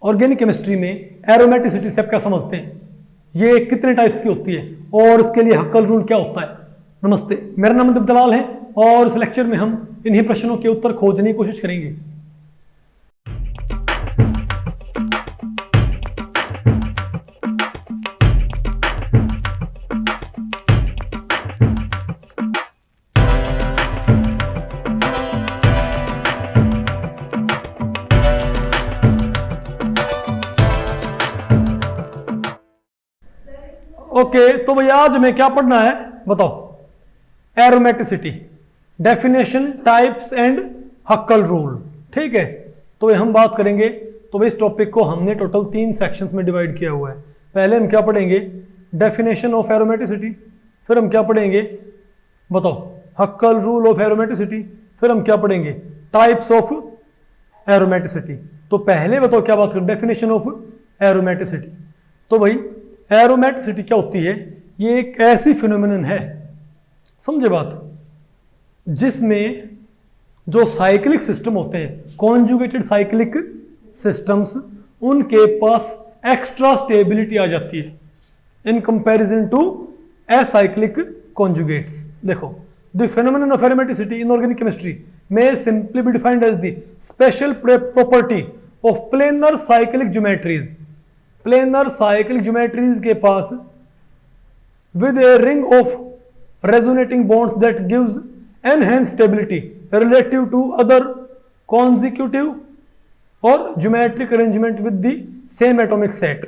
Organic chemistry में aromaticity से आप क्या समझते हैं, ये कितने टाइप्स की होती है और इसके लिए हक्कल रूल क्या होता है। नमस्ते, मेरा नाम दीप दलाल है और इस लेक्चर में हम इन्हीं प्रश्नों के उत्तर खोजने की कोशिश करेंगे। ओके, तो भैया आज हमें क्या पढ़ना है बताओ। Aromaticity, definition, types and हक्कल rule. ठीक है, तो ये हम बात करेंगे। तो इस टॉपिक को हमने टोटल 3 सेक्शंस में डिवाइड किया हुआ है। पहले हम क्या पढ़ेंगे, डेफिनेशन ऑफ एरोमेटिसिटी, फिर हम क्या पढ़ेंगे बताओ, हक्कल रूल ऑफ एरोमेटिसिटी, फिर हम क्या पढ़ेंगे, टाइप्स ऑफ एरोमेटिसिटी। तो पहले बताओ क्या बात करें, डेफिनेशन ऑफ एरोमेटिसिटी। तो भाई एरोमेटिसिटी क्या होती है, ये एक ऐसी फिनोमिनन है, समझे बात, जिसमें जो साइक्लिक सिस्टम होते हैं, कॉन्जुगेटेड साइक्लिक सिस्टम्स, उनके पास एक्स्ट्रा स्टेबिलिटी आ जाती है in comparison to acyclic conjugates. देखो, the phenomenon of aromaticity in organic chemistry may simply be defined as the special property of planar cyclic geometries. Planar cyclic geometries के पास with a ring of resonating bonds that gives enhanced stability relative to other conjugative और geometric arrangement with the same atomic set.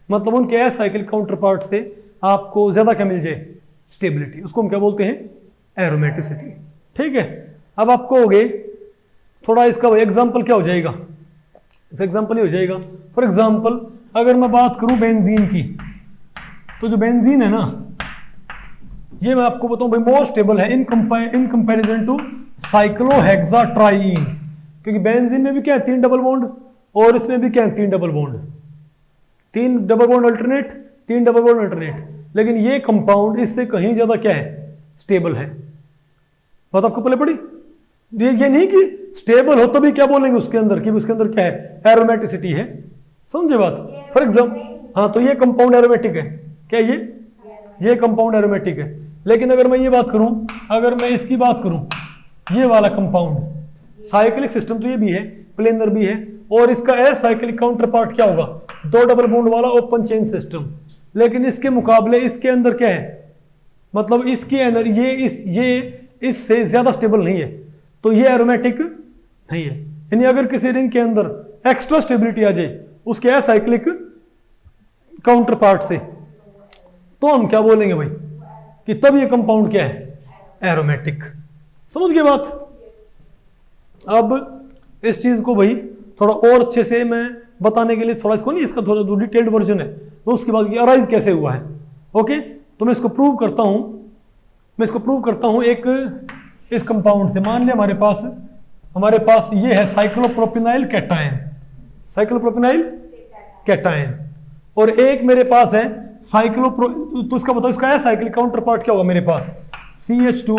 मतलब उनके acyclic counter part से आपको ज्यादा क्या मिल जाए, स्टेबिलिटी। उसको हम क्या बोलते हैं, एरोमेटिसिटी। ठीक है, अब आपको हो गए थोड़ा इसका एग्जाम्पल क्या हो जाएगा, इस एग्जाम्पल ही हो जाएगा। फॉर एग्जाम्पल अगर मैं बात करूं बेंजीन की, तो जो बेंजीन है ना, ये मैं आपको बताऊं भाई मोर स्टेबल है इन कंपैरिजन टू साइक्लोहेक्साट्राईन। क्योंकि बेंजीन में भी क्या है, 3 डबल बॉन्ड, और इसमें भी क्या है, 3 double bond, 3 double bond alternate, 3 double bond alternate. लेकिन ये कंपाउंड इससे कहीं ज्यादा क्या है, स्टेबल है। बात आपको पहले पड़ी, ये नहीं कि स्टेबल हो तभी क्या बोलेंगे उसके अंदर कि उसके अंदर क्या है, एरोमेटिसिटी है। समझे बात। फॉर एग्जाम्पल, हाँ, तो ये कंपाउंड एरोमेटिक है, क्या ये कंपाउंड एरोमेटिक है। लेकिन अगर मैं ये बात करूं, अगर मैं इसकी बात करूं, ये वाला कंपाउंड साइक्लिक सिस्टम, तो ये भी है, प्लेनर भी है, और इसका एसाइक्लिक काउंटर पार्ट क्या होगा, 2 डबल बॉन्ड वाला ओपन चेन सिस्टम। लेकिन इसके मुकाबले इसके अंदर क्या है, मतलब इसकी एनर्जी ये इससे ज्यादा स्टेबल नहीं है, तो ये एरोमेटिक नहीं है। यानी अगर किसी रिंग के अंदर एक्स्ट्रा स्टेबिलिटी आ जाए उसके एसाइक्लिक काउंटर पार्ट से, तो हम क्या बोलेंगे भाई कि तब ये कंपाउंड क्या है, एरोमेटिक। समझ गए बात। अब इस चीज को भाई थोड़ा और अच्छे से मैं बताने के लिए थोड़ा इसको नहीं, इसका थोड़ा डिटेल्ड वर्जन है, तो उसके बाद अराइज कैसे हुआ है। ओके, तो मैं इसको प्रूव करता हूं, एक इस कंपाउंड से। मान लिया हमारे पास ये है साइक्लोप्रोपिनाइल कैटायन, और एक मेरे पास है तो इसका बताओ, इसका है साइक्लिक काउंटर पार्ट क्या होगा मेरे पास, CH2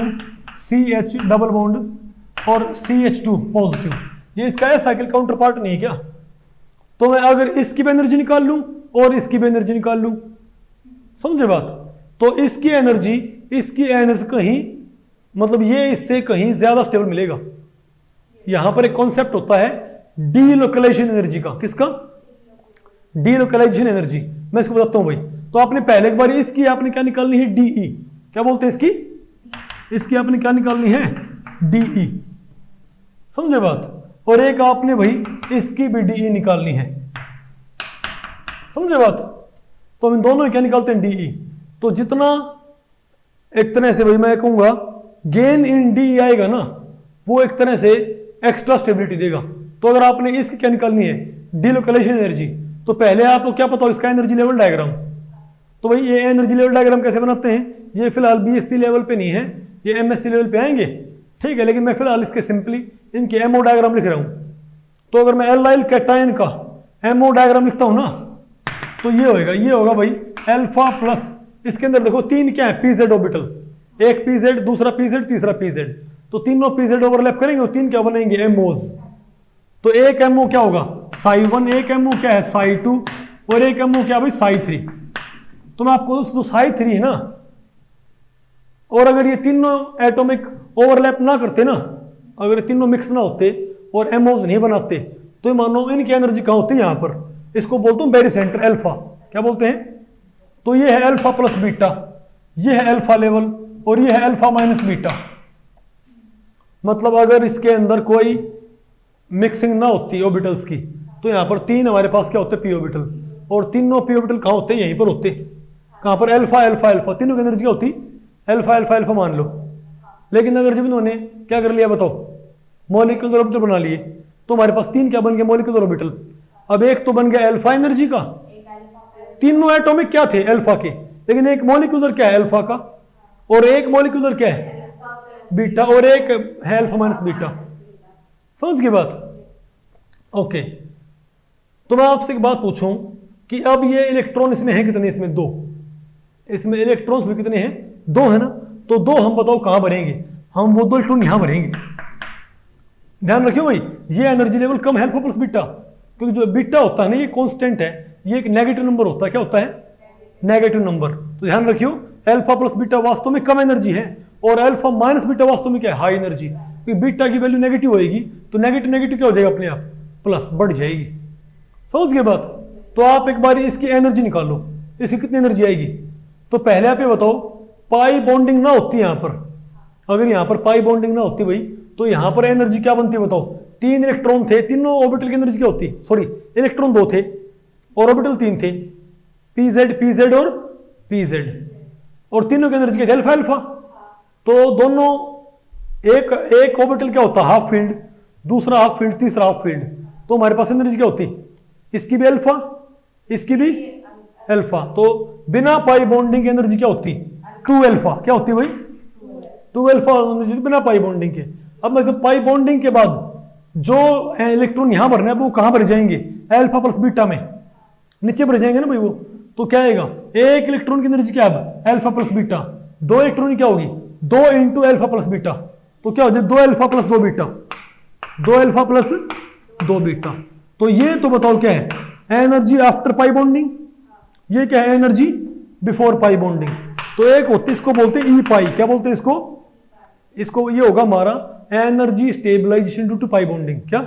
CH डबल बॉन्ड और CH2 पॉजिटिव। ये इसका है साइक्लिक काउंटर पार्ट नहीं क्या। तो मैं अगर इसकी भी एनर्जी निकाल लूं और इसकी भी एनर्जी निकाल लूं, समझे बात, तो इसकी एनर्जी कहीं, मतलब ये इससे कहीं ज्यादा स्टेबल मिलेगा। यहां पर एक कॉन्सेप्ट होता है डीलोकलाइजेशन एनर्जी का। किसका, डीलोकलाइजेशन एनर्जी। मैं इसको बताता हूं भाई। तो आपने पहले एक बार इसकी आपने क्या निकालनी है, डीई। क्या बोलते हैं इसकी आपने क्या निकालनी है, डीई। समझे बात। और एक आपने भाई इसकी भी डीई निकालनी है, समझे बात। तो हम इन दोनों क्या निकालते हैं, डीई। तो जितना एक तरह से भाई मैं कहूंगा गेन इन डी आएगा ना, वो एक तरह से एक्स्ट्रा स्टेबिलिटी देगा। तो अगर आपने इसकी क्या निकालनी है, डीलोकलाइजेशन एनर्जी, तो पहले आपको क्या पता हो, इसका एनर्जी लेवल डायग्राम। तो भाई ये एनर्जी लेवल डायग्राम कैसे बनाते हैं, ये फिलहाल बीएससी लेवल पे नहीं है, ये एमएससी लेवल पे आएंगे, ठीक है। लेकिन मैं फिलहाल इसके सिंपली इनके एमओ डायग्राम लिख रहा हूं। तो अगर मैं एल्लाइल कैटायन का एमओ डायग्राम लिखता हूं ना, तो ये होगा भाई अल्फा प्लस, इसके अंदर देखो 3 क्या है, पीजेड ऑर्बिटल, एक पीजेड, दूसरा पीजेड, तीसरा पीजेड। तो तीनों पीजेड ओवरलैप करेंगे और 3 क्या बनेंगे, एमओज। तो एक MO क्या होगा psi1, एक MO क्या है psi2 और एक MO क्या भाई psi3। तो मैं आपको जो psi3 है ना, और अगर ये तीनों एटॉमिक ओवरलैप ना करते ना, अगर ये तीनों मिक्स ना होते और एमओज नहीं बनाते, तो मानो इनकी एनर्जी कहाँ होती है यहाँ पर, इसको बोलता हूँ बेरी सेंटर अल्फा, क्या बोलते हैं। तो ये है अल्फा प्लस बीटा, ये है अल्फा लेवल और ये है अल्फा माइनस बीटा। मतलब अगर इसके अंदर कोई मिक्सिंग ना होती ऑर्बिटल्स की, तो यहाँ पर तीन हमारे पास क्या होते हैं पी ऑर्बिटल, और तीनों पी ऑर्बिटल कहाँ होते हैं यहीं पर होते, कहाँ पर अल्फा अल्फा अल्फा, तीनों की एनर्जी क्या होती अल्फा अल्फा अल्फा मान लो। लेकिन अगर जब इन्होंने क्या कर लिया बताओ, मॉलिक्यूलर ऑर्बिटल बना लिए, तो हमारे पास तीन क्या बन गए मॉलिक्यूलर ऑर्बिटल। अब एक तो बन गया अल्फा एनर्जी का, तीनों एटॉमिक क्या थे अल्फा के, लेकिन एक मॉलिक्यूलर क्या है अल्फा का, और एक मॉलिक्यूलर क्या है बीटा, और एक है अल्फा माइनस बीटा। समझ गई बात। ओके, तो मैं आपसे एक बात पूछूं कि अब ये इलेक्ट्रॉन इसमें है कितने, इसमें दो, इसमें इलेक्ट्रॉन्स भी कितने हैं दो है ना। तो दो हम बताओ कहां भरेंगे, हम वो दो इलेक्ट्रॉन यहां भरेंगे। ध्यान रखियो भाई, ये एनर्जी लेवल कम है अल्फा प्लस बीटा, क्योंकि जो बीटा होता है ना ये कांस्टेंट है, ये एक नेगेटिव नंबर होता है, क्या होता है नेगेटिव नंबर। तो ध्यान रखियो अल्फा प्लस बीटा वास्तव में कम एनर्जी है और अल्फा माइनस बीटा वास्तव में क्या है हाई एनर्जी, क्योंकि बीटा की वैल्यू नेगेटिव होएगी तो नेगेटिव नेगेटिव क्या हो जाएगा अपने आप प्लस बढ़ जाएगी। समझ गए बात। तो आप एक बार इसकी एनर्जी निकालो, इसकी कितनी एनर्जी आएगी। तो पहले आप ये बताओ पाई बॉन्डिंग ना होती यहां पर, अगर यहां पर पाई बॉन्डिंग ना होती भाई, तो यहां पर एनर्जी क्या बनती है बताओ। तीन इलेक्ट्रॉन थे, तीनों ऑर्बिटल की एनर्जी क्या होती, सॉरी इलेक्ट्रॉन दो थे और ऑर्बिटल तीन थे, पीजेड पीजेड और पीजेड, और तीनों की एनर्जी क्या थी अल्फा अल्फा। तो दोनों एक ऑर्बिटल क्या होता हाफ फील्ड, दूसरा हाफ फील्ड, तीसरा हाफ फील्ड, तो हमारे पास एनर्जी क्या होती इसकी भी अल्फा इसकी भी अल्फा। तो बिना पाई बॉन्डिंग की एनर्जी क्या होती टू अल्फा, क्या होती भाई टू अल्फा एनर्जी बिना पाई बॉन्डिंग के। अब मतलब पाई बॉन्डिंग के बाद जो इलेक्ट्रॉन यहां भरने वो कहां भर जाएंगे अल्फा प्लस बीटा में, नीचे भर जाएंगे ना भाई वो। तो क्या आएगा एक इलेक्ट्रॉन की एनर्जी क्या है अल्फा प्लस बीटा, दो इलेक्ट्रॉन की क्या होगी दो इंटू अल्फा प्लस बीटा, तो क्या हो जाए दो अल्फा प्लस दो बीटा, दो अल्फा प्लस दो बीटा। तो ये तो बताओ क्या है एनर्जी आफ्टर पाई बॉन्डिंग, ये क्या है एनर्जी बिफोर पाई बॉन्डिंग। तो एक होती है इसको बोलते हैं ई पाई, क्या बोलते हैं इसको ये होगा हमारा energy stabilisation due to pi bonding, क्या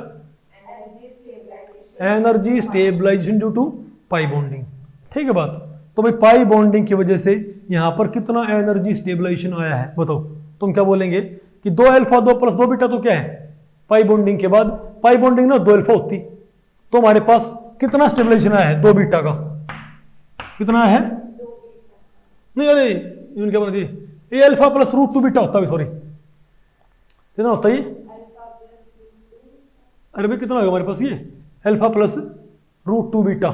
energy stabilisation due to pi bonding. ठीक है बात। तो भाई पाई बॉन्डिंग की वजह से यहां पर कितना एनर्जी स्टेबलाइजेशन आया है बताओ। तुम क्या बोलेंगे कि दो अल्फा दो प्लस दो बीटा, तो क्या है पाई बॉन्डिंग के बाद पाई बॉन्डिंग ना दो अल्फा होती, तो हमारे पास कितना स्टेबलाइजेशन आया है दो बीटा का, कितना है नहीं अरे इवन क्या बना ये alpha plus root two beta होता है, सॉरी कितना होता है ये, अरे भाई कितना होगा हमारे पास ये alpha plus root two beta,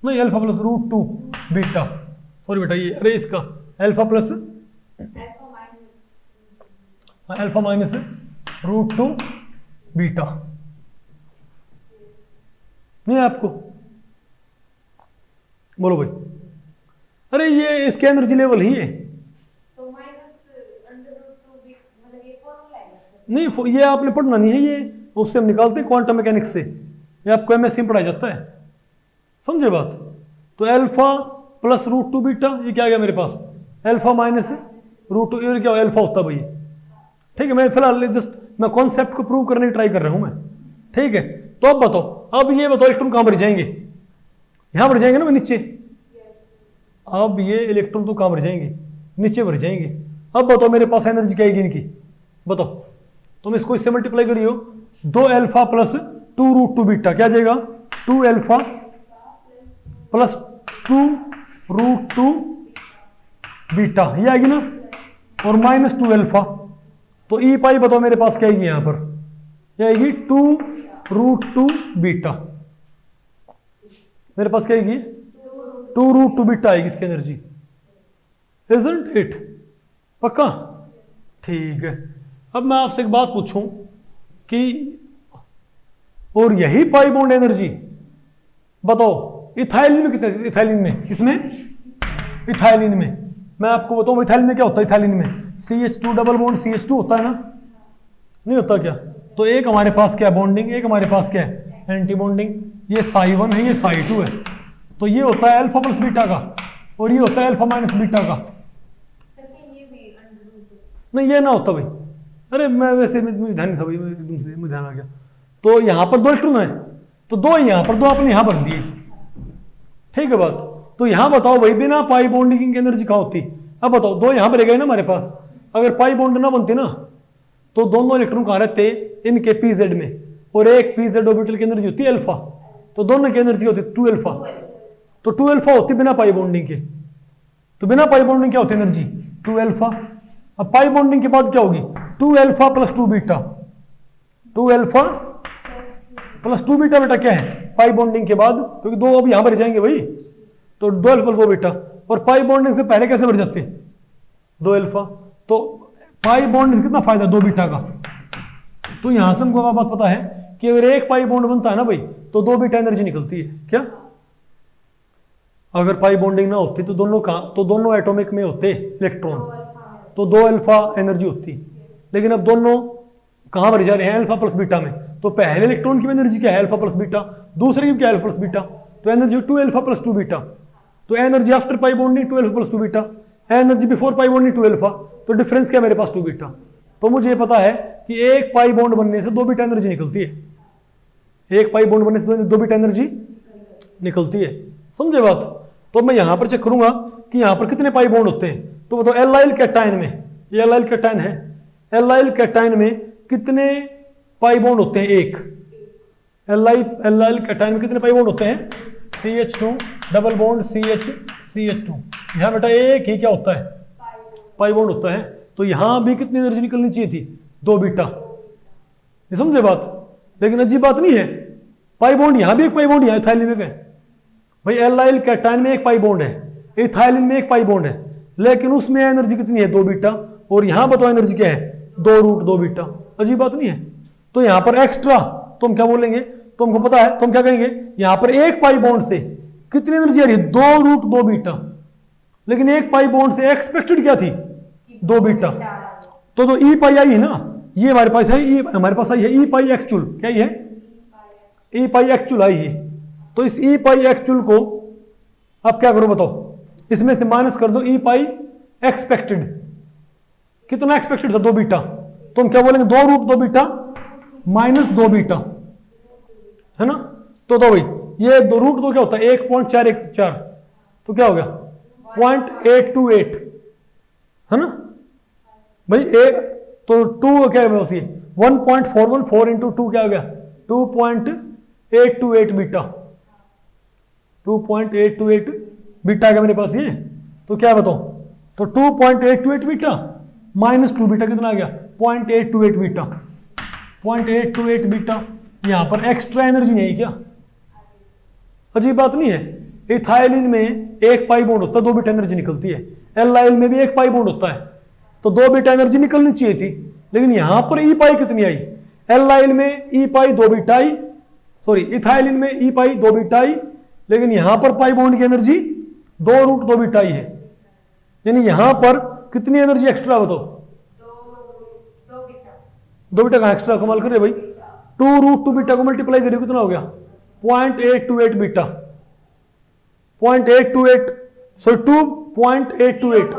नहीं alpha plus root two beta, sorry बेटा ये अरे इसका alpha plus alpha minus root two beta, नहीं आपको बोलो भाई। अरे ये इसके एनर्जी लेवल ही है तो नहीं, ये आपने पढ़ना नहीं है, ये उससे हम निकालते हैं क्वांटम मैकेनिक्स से, ये आपको एमएससी में पढ़ाया जाता है, समझे बात। तो alpha plus root two beta, ये क्या आ गया मेरे पास अल्फा माइनस रूट टू, ये क्या अल्फा होता भाई। ठीक है, मैं फिलहाल जस्ट मैं कॉन्सेप्ट को प्रूव करने की ट्राई कर रहा हूं मैं। ठीक है, तो अब बताओ, अब ये बताओ इलेक्ट्रॉन कहां भर जाएंगे, यहां भर जाएंगे ना नीचे। अब ये इलेक्ट्रॉन तो कहां भर जाएंगे नीचे भर जाएंगे। अब बताओ मेरे पास एनर्जी क्या आएगी इनकी बताओ, तुम इसको इससे मल्टीप्लाई करियो, दो alpha plus two root two beta, क्या जाएगा two alpha plus two root two beta, ये आएगी ना, और माइनस टू अल्फा। तो ई पाई बताओ मेरे पास क्या आएगी यहां पर, क्या आएगी टू रूट टू बीटा, मेरे पास क्या आएगी टू रूट टू बीटा आएगी इसकी एनर्जी, इजंट इट, पक्का। ठीक है, अब मैं आपसे एक बात पूछूं कि और यही पाई बॉन्ड एनर्जी बताओ इथाइलिन में कितने, इथाइलिन में किसमें इथाइलिन में, मैं आपको बताऊं इथाइलिन में क्या होता है, इथाइलिन में CH2 डबल बॉन्ड CH2 होता है ना, नहीं होता क्या। तो एक हमारे पास क्या है बॉन्डिंग, एक हमारे पास क्या है एंटी बॉन्डिंग। ये साई 1 है, ये साई 2 है। तो ये होता है अल्फा प्लस बीटा का और ये होता है अल्फा माइनस बीटा का। नहीं ये ना होता भाई, अरे मैं वैसे मुझे ध्यान नहीं था भाई, एकदम से मुझे ध्यान आ गया। तो यहाँ पर 2 इलेक्ट्रॉन है, तो 2 यहाँ पर 2 आपने यहाँ भर दिए, ठीक है बात। तो यहाँ बताओ भाई बिना पाई बॉन्डिंग की एनर्जी कहाँ होती। अब बताओ 2 यहाँ पर गए ना हमारे पास, अगर पाई बॉन्ड ना बनती ना तो दोनों इलेक्ट्रॉन कहाँ रहते इनके पीजेड में, और एक पीजेड ऑर्बिटल की एनर्जी होती है अल्फा, तो दोनों की एनर्जी होती है 2 अल्फा। तो 2 अल्फा होती बिना पाई बॉन्डिंग के, तो बिना पाई बॉन्डिंग क्या होती है एनर्जी 2 अल्फा। अब पाई बॉन्डिंग के बाद क्या होगी 2 alpha plus 2 beta, 2 alpha plus 2 beta. बेटा क्या है पाई बॉन्डिंग के बाद, क्योंकि 2 अब यहां भर जाएंगे भाई, तो 2 अल्फा 2 बीटा। और पाई बॉन्डिंग से पहले कैसे भर जाते 2 अल्फा। तो पाई बॉन्ड से कितना फायदा 2 बीटा का। तो यहां से हमको बात पता है कि अगर एक पाई बॉन्ड बनता है ना भाई तो 2 बीटा एनर्जी निकलती है क्या। अगर पाई बॉन्डिंग ना होती तो दोनों एटॉमिक में होते इलेक्ट्रॉन, तो 2 अल्फा एनर्जी होती। लेकिन अब दोनों कहां भर जा रहे हैं अल्फा प्लस बीटा में, तो पहले इलेक्ट्रॉन की एनर्जी क्या है अल्फा प्लस बीटा, दूसरे की क्या है अल्फा प्लस बीटा, तो एनर्जी 2 अल्फा प्लस 2 बीटा। तो energy after pi bonding 2 alpha plus 2 beta, energy before pi bonding 2 alpha. तो डिफरेंस क्या मेरे पास 2 बीटा। तो मुझे पता है कि एक पाई बॉन्ड बनने से 2 बीटा एनर्जी निकलती है, एक पाई बॉन्ड बनने से 2 बीटा एनर्जी निकलती है, समझे बात। तो मैं यहां पर चेक करूंगा कि यहां पर कितने पाई बॉन्ड होते हैं। तो बताओ एल्लाइल कैटायन में, ये एल्लाइल कैटायन है, एल्लाइल कैटायन में कितने पाई बॉन्ड होते हैं एक। एल्लाइल कैटायन में कितने पाई बॉन्ड होते हैं CH2 डबल बॉन्ड CH2। यहां बेटा एक ही क्या होता है पाई बॉन्ड होता है। तो यहां भी कितनी एनर्जी निकलनी चाहिए थी 2 बीटा, ये समझे बात। लेकिन अजीब बात नहीं है, पाई बॉन्ड यहां भी एक पाई बॉन्ड यहां इथाइलिन में है भाई, एल्लाइल कैटायन में एक पाई बॉन्ड है, इथाइलिन में एक पाई बॉन्ड है, लेकिन उसमें एनर्जी कितनी है 2 बीटा, और यहां बताओ एनर्जी क्या है 2 बीटा। अजीब बात नहीं है। तो यहां पर एक्स्ट्रा तो हम क्या बोलेंगे, तो हमको पता है तो हम क्या कहेंगे यहां पर एक पाई बॉन्ड से कितनी एनर्जी आ रही है 2 बीटा, लेकिन एक पाई बॉन्ड से एक्सपेक्टेड क्या थी 2 बीटा। तो जो ई पाई आई है ना, ये हमारे पास है, हमारे पास आई है ई पाई एक्चुअल, क्या है ई पाई एक्चुअल आई है। तो इस ई पाई एक्चुअल को अब क्या करो बताओ, इसमें से माइनस कर दो ई पाई एक्सपेक्टेड, कितना एक्सपेक्टेड था 2 बीटा, तो हम क्या बोलेंगे 2 बीटा माइनस 2 बीटा, है ना। तो भाई ये √2 क्या होता है 1.414, तो क्या हो गया 0.828, है ना भाई। तो 2 क्या है 1.414 इंटू 2 क्या हो गया 2.828 बीटा, 2.828 बीटा आ गया मेरे पास ये। तो क्या बताओ, तो 2.828 बीटा माइनस 2 बीटा कितना आ गया 0.828 बीटा, 0.828 बीटा। यहां पर एक्स्ट्रा एनर्जी नहीं है क्या, अजीब बात नहीं है। इथाइलिन में एक पाई बॉन्ड होता है 2 बीटा एनर्जी निकलती है, एल्लाइल में भी एक पाई बॉन्ड होता है, तो 2 बीटा एनर्जी निकलनी चाहिए थी, लेकिन यहां पर ई पाई कितनी आई, एल्लाइल में ई पाई 2 बीटा आई, सॉरी इथाइलिन में ई पाई 2 बीटा आई, लेकिन यहां पर पाई बॉन्ड की एनर्जी 2 बीटा आई है, यानी यहां पर कितनी एनर्जी एक्स्ट्रा बताओ 2 बीटा का एक्स्ट्रा, कमाल कर रहे भाई। 2 बीटा को मल्टीप्लाई करिए कितना हो गया 0.828 बीटा, 0.828 सो 2.828,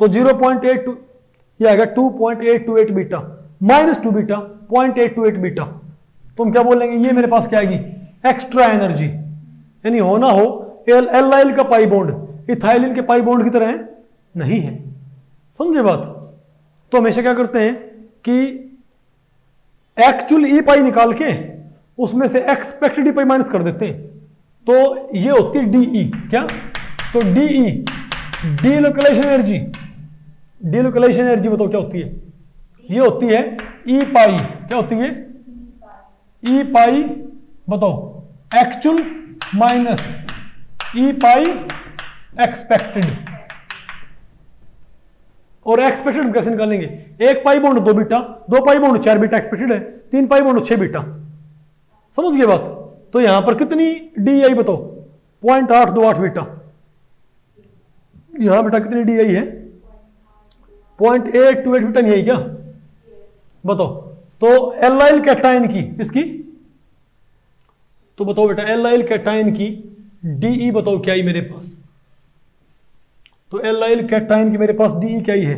तो 0.82 ये आ गया 2.828 बीटा माइनस 2 बीटा 0.828 बीटा। तो हम क्या बोलेंगे ये मेरे पास क्या आएगी एक्स्ट्रा एनर्जी, यानी हो ना हो एल्लाइल का पाई बॉन्ड इथाइलिन के पाई बॉन्ड की तरह नहीं है, समझे बात। तो हमेशा क्या करते हैं कि एक्चुअल ई पाई निकाल के उसमें से एक्सपेक्टेड ई पाई माइनस कर देते हैं, तो ये होती है डीई, क्या, तो DE delocalization energy, delocalization energy बताओ क्या होती है, ये होती है ई पाई, क्या होती है ई पाई बताओ एक्चुअल माइनस ई पाई एक्सपेक्टेड। और एक्सपेक्टेड कैसे निकालेंगे, एक pi bond 2 beta, 2 pi bond 4 beta expected है, 3 पाई बॉन्ड 6 बीटा, समझ गए बात। तो यहां पर कितनी डी आई बताओ 0.828 बीटा, यहां बेटा कितनी डी आई है 0.828 बीटा नहीं आई क्या बताओ, तो एल्लाइल कैटायन की इसकी, तो बताओ बेटा एल्लाइल कैटायन की डीई बताओ क्या आई मेरे पास। तो एल्लाइल कैटायन की मेरे पास डीई क्या ही है,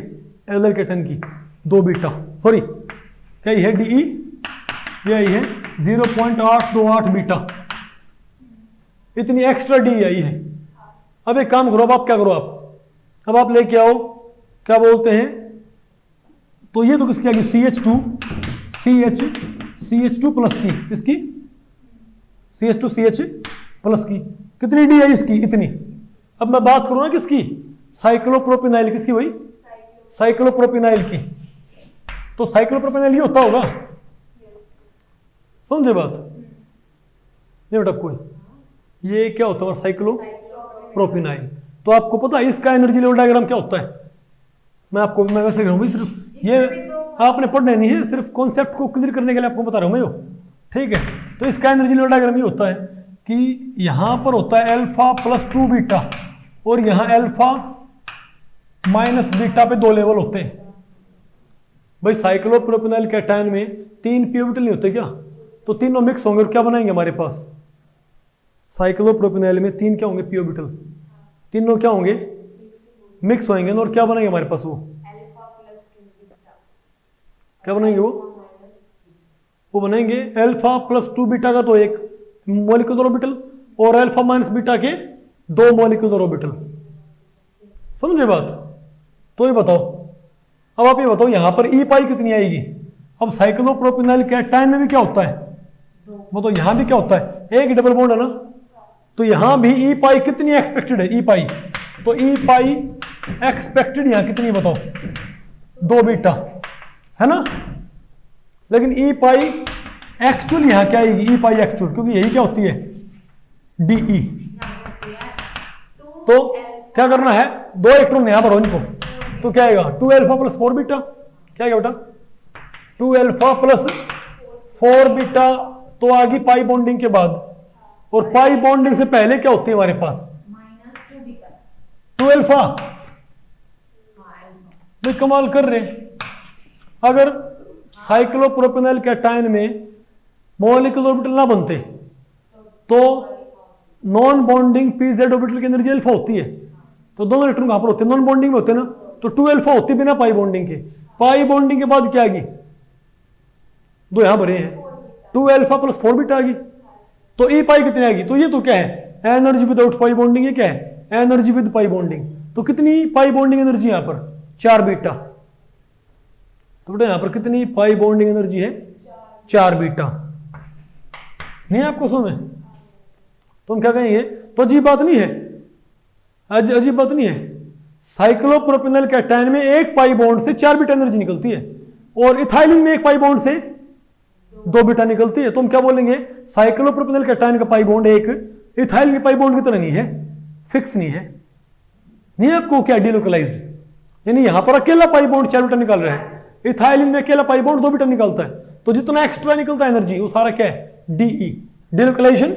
एल्लाइल कैटायन की 2 बीटा, सॉरी क्या ही है डीई, यही है 0.828 बीटा, इतनी एक्स्ट्रा डी आई है। अब एक काम करो, अब आप क्या करो, अब आप लेके आओ क्या बोलते हैं, तो ये तो किसकी आ गई CH2 प्लस की, इसकी CH2CH प्लस की, कितनी डी है इसकी, इतनी। अब मैं बात करूं ना किसकी, साइक्लोप्रोपिनाइल, किसकी भाई, साइक्लोप्रोपिनाइल की। तो साइक्लोप्रोपिनाइल ये होता होगा, समझे बात, ये बेटा कोई ये क्या होता है साइक्लोप्रोपिनाइल। तो आपको पता है इसका एनर्जी लेवल डायग्राम क्या होता है, मैं वैसे कह रहा हूँ भाई, सिर्फ ये आपने पढ़ना नहीं है, सिर्फ कॉन्सेप्ट को क्लियर करने के लिए आपको बता रहा हूँ मैं, ठीक है। तो इसका एनर्जी लेवल डायग्राम ये होता है कि यहां पर होता है अल्फा प्लस 2 बीटा, और यहां अल्फा माइनस बीटा पे 2 लेवल होते हैं। भाई साइक्लोप्रोपिनाइल कैटायन में 3 पी ऑर्बिटल नहीं होते क्या, तो तीनों मिक्स होंगे और क्या बनाएंगे हमारे पास, साइक्लोप्रोपिनाइल में 3 क्या होंगे पी ऑर्बिटल, तीनों क्या होंगे मिक्स होंगे और क्या बनाएंगे हमारे पास, क्या बनाएंगे वो बनाएंगे अल्फा प्लस 2 बीटा का तो एक मॉलिक्यूलर ऑर्बिटल, और अल्फा माइनस बीटा के 2 मॉलिक्यूलर ऑर्बिटल, समझे बात। तो ये बताओ, अब आप ये बताओ यहां पर ई पाई कितनी आएगी। अब साइक्लोप्रोपिनाइल कैटायन में भी क्या होता है, वो तो यहां भी क्या होता है, एक डबल बॉन्ड है ना, तो यहां भी ई पाई कितनी एक्सपेक्टेड है, ई पाई, तो ई पाई एक्सपेक्टेड यहां कितनी बताओ, 2 बीटा है ना, लेकिन ई पाई एक्चुअल यहां क्या आएगी, ई पाई एक्चुअल, क्योंकि यही क्या होती है डीई। तो क्या करना है, 2 इलेक्ट्रॉन यहां पर हो इनको, तो क्या आएगा 2 अल्फा प्लस 4 बीटा, क्या आएगा बेटा 2 अल्फा प्लस 4 बीटा, तो आगे पाई बॉन्डिंग के बाद, और पाई बॉन्डिंग से पहले क्या होती है हमारे पास -2 अल्फा। वे कमाल कर रहे, अगर साइक्लोप्रोपिनाइल कैटायन में मॉलिक्यूलर ऑर्बिटल ना बनते तो नॉन बॉन्डिंग पीजेड ऑर्बिटल की एनर्जी अल्फा होती है, तो दोनों इलेक्ट्रॉन कहां पर होते हैं, नॉन बॉन्डिंग में होते हैं ना, तो 2 अल्फा होती बिना पाई बॉन्डिंग के। पाई बॉन्डिंग के बाद क्या आएगी, 2 यहां भरे हैं, 2 अल्फा प्लस 4 बीटा आ गई, तो ई पाई कितनी आएगी, तो ये तो क्या है एनर्जी विदाउट पाई बॉन्डिंग, ये क्या है एनर्जी विद पाई बॉन्डिंग। तो कितनी पाई बॉन्डिंग एनर्जी यहां पर 4 बीटा, तो बेटा यहां पर कितनी पाई बॉन्डिंग एनर्जी है 4 बीटा, नहीं आपको समझ, तो हम क्या कहेंगे, तो अजीब बात नहीं है, अजीब बात नहीं है। साइक्लोप्रोपिनाइल कैटायन में एक पाई बॉन्ड से 4 बीटा एनर्जी निकलती है, और इथाइलिन में एक पाई बॉन्ड से 2 बीटा निकलती है, तो हम क्या बोलेंगे साइक्लोप्रोपिनाइल कैटायन का पाई बॉन्ड एक इथाइलिन की पाई बॉन्ड की तरह नहीं है, फिक्स नहीं है, नहीं आपको क्या डिलोकलाइज्ड, यानी यहां पर अकेला पाई बॉन्ड 4 बीटा निकाल रहा है, इथाइलिन में अकेला पाई बॉन्ड 2 बीटा निकलता है, तो जितना एक्स्ट्रा निकलता है एनर्जी वो सारा क्या है डीई, डिलोकलाइजेशन